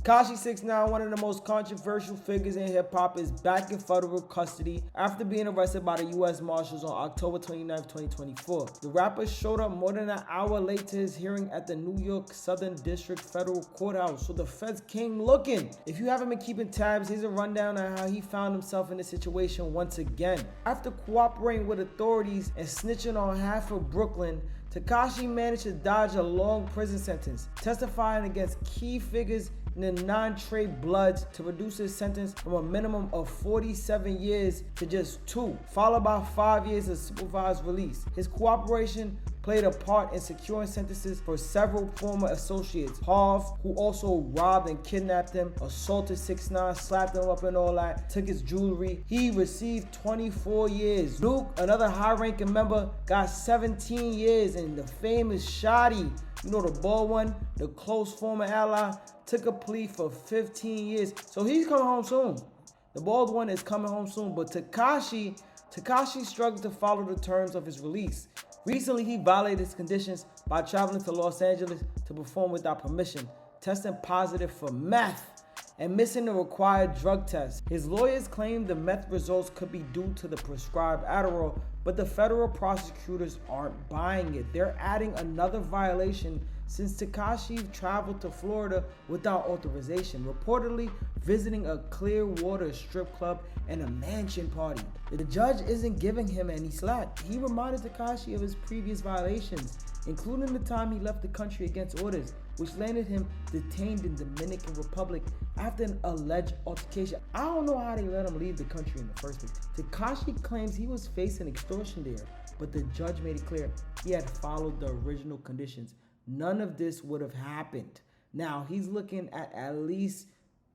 Tekashi 6ix9ine, one of the most controversial figures in hip-hop, is back in federal custody after being arrested by the U.S. Marshals on October 29, 2024. The rapper showed up more than an hour late to his hearing at the New York Southern District Federal Courthouse, so the feds came looking. If you haven't been keeping tabs, here's a rundown on how he found himself in this situation once again. After cooperating with authorities and snitching on half of Brooklyn, Tekashi managed to dodge a long prison sentence, testifying against key figures in the non-Trey Bloods to reduce his sentence from a minimum of 47 years to just 2, followed by 5 years of supervised release. His cooperation played a part in securing sentences for several former associates. Harv, who also robbed and kidnapped him, assaulted 6ix9ine, slapped him up and all that, took his jewelry. He received 24 years. Luke, another high-ranking member, got 17 years, and the famous Shotty, you know, the bald one, the close former ally, took a plea for 15 years. So he's coming home soon. The bald one is coming home soon, but Tekashi struggled to follow the terms of his release. Recently, he violated his conditions by traveling to Los Angeles to perform without permission, testing positive for meth, and missing the required drug test. His lawyers claim the meth results could be due to the prescribed Adderall, but the federal prosecutors aren't buying it. They're adding another violation since Tekashi traveled to Florida without authorization, reportedly visiting a Clearwater strip club and a mansion party. The judge isn't giving him any slack. He reminded Tekashi of his previous violations, including the time he left the country against orders, which landed him detained in Dominican Republic after an alleged altercation. I don't know how they let him leave the country in the first place. Tekashi claims he was facing extortion there, but the judge made it clear he had followed the original conditions. None of this would have happened. Now, he's looking at least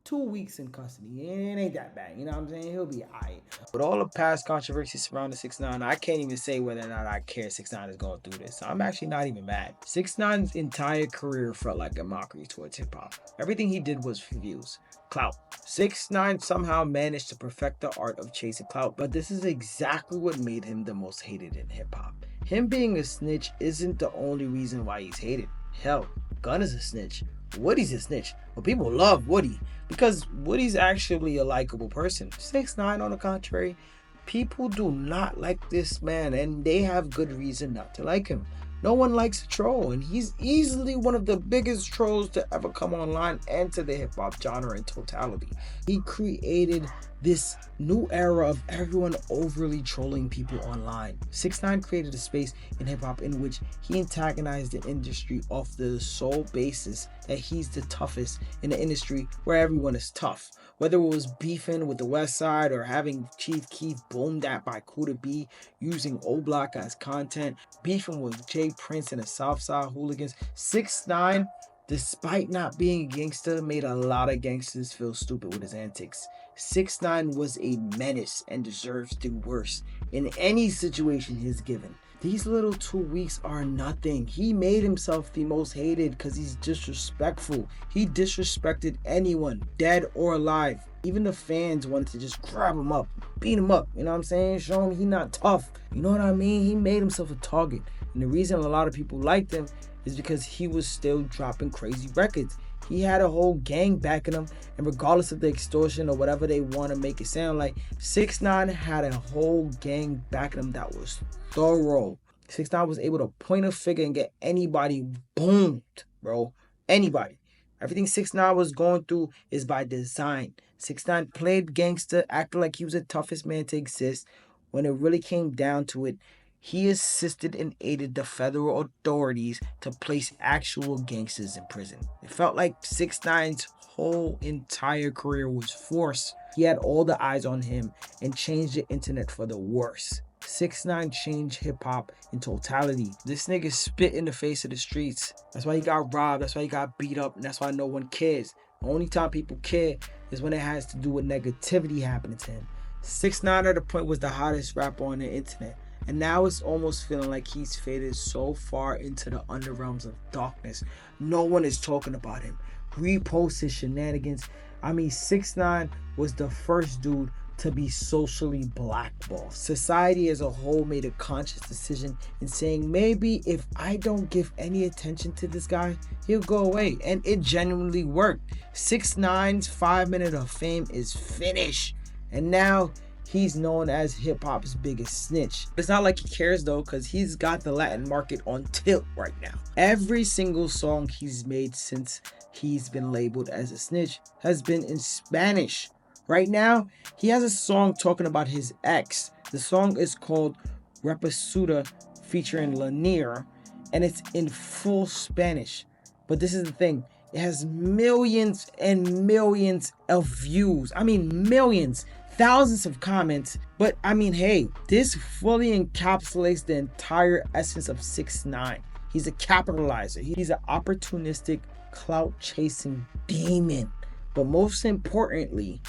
2 weeks in custody. It ain't that bad, you know what I'm saying? He'll be alright. With all the past controversies surrounding 6ix9ine, I can't even say whether or not I care 6ix9ine is going through this. I'm actually not even mad. 6ix9ine's entire career felt like a mockery towards hip-hop. Everything he did was for views. Clout. 6ix9ine somehow managed to perfect the art of chasing clout, but this is exactly what made him the most hated in hip-hop. Him being a snitch isn't the only reason why he's hated. Hell, Gun is a snitch. Woody's a snitch. Well, people love Woody because Woody's actually a likable person. 6ix9ine, on the contrary, people do not like this man, and they have good reason not to like him. No one likes a troll, and he's easily one of the biggest trolls to ever come online and to the hip-hop genre in totality. He created this new era of everyone overly trolling people online. 6ix9ine created a space in hip-hop in which he antagonized the industry off the sole basis that he's the toughest in the industry where everyone is tough. Whether it was beefing with the West Side or having Chief Keef boomed at by Kuda B, using O Block as content, beefing with Jay Prince and the Southside hooligans, 6ix9ine, despite not being a gangster, made a lot of gangsters feel stupid with his antics. 6ix9ine was a menace and deserves the worst in any situation he's given. These little 2 weeks are nothing. He made himself the most hated because he's disrespectful. He disrespected anyone, dead or alive. Even the fans wanted to just grab him up, beat him up, you know what I'm saying? Show him he not tough. You know what I mean? He made himself a target. And the reason a lot of people liked him is because he was still dropping crazy records. He had a whole gang backing him, and regardless of the extortion or whatever they want to make it sound like, 6ix9ine had a whole gang backing him that was thorough. 6ix9ine was able to point a finger and get anybody boomed, bro. Anybody. Everything 6ix9ine was going through is by design. 6ix9ine played gangster, acted like he was the toughest man to exist. When it really came down to it, he assisted and aided the federal authorities to place actual gangsters in prison. It felt like 6ix9ine's whole entire career was forced. He had all the eyes on him and changed the internet for the worse. 6ix9ine changed hip-hop in totality. This nigga spit in the face of the streets. That's why he got robbed. That's why he got beat up. And that's why no one cares. The only time people care is when it has to do with negativity happening to him. 6ix9ine at the point was the hottest rapper on the internet. And now it's almost feeling like he's faded so far into the underrealms of darkness. No one is talking about him. Repost his shenanigans. I mean, 6ix9ine was the first dude to be socially blackballed. Society as a whole made a conscious decision in saying, maybe if I don't give any attention to this guy, he'll go away. And it genuinely worked. 6ix9ine's 5 minute of fame is finished. And now he's known as hip-hop's biggest snitch. It's not like he cares though, because he's got the Latin market on tilt right now. Every single song he's made since he's been labeled as a snitch has been in Spanish. Right now, he has a song talking about his ex. The song is called Reposura featuring Lanier, and it's in full Spanish. But this is the thing, it has millions and millions of views. I mean, millions, thousands of comments. But I mean, hey, this fully encapsulates the entire essence of 6ix9ine. He's a capitalizer. He's an opportunistic, clout-chasing demon. But most importantly,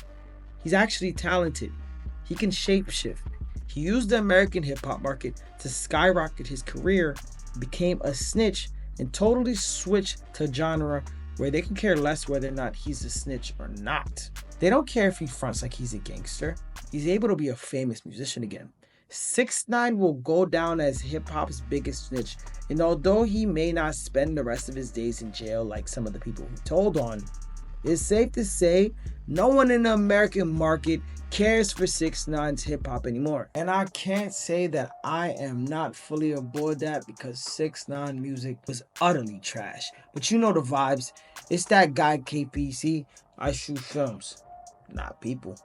he's actually talented. He can shapeshift. He used the American hip-hop market to skyrocket his career, became a snitch, and totally switched to genre where they can care less whether or not he's a snitch or not. They don't care if he fronts like he's a gangster. He's able to be a famous musician again. 6ix9ine will go down as hip-hop's biggest snitch, and although he may not spend the rest of his days in jail like some of the people he told on, it's safe to say no one in the American market cares for 6ix9ine's hip-hop anymore. And I can't say that I am not fully aboard that, because 6ix9ine music was utterly trash. But you know the vibes. It's that guy KPC. I shoot films, not people.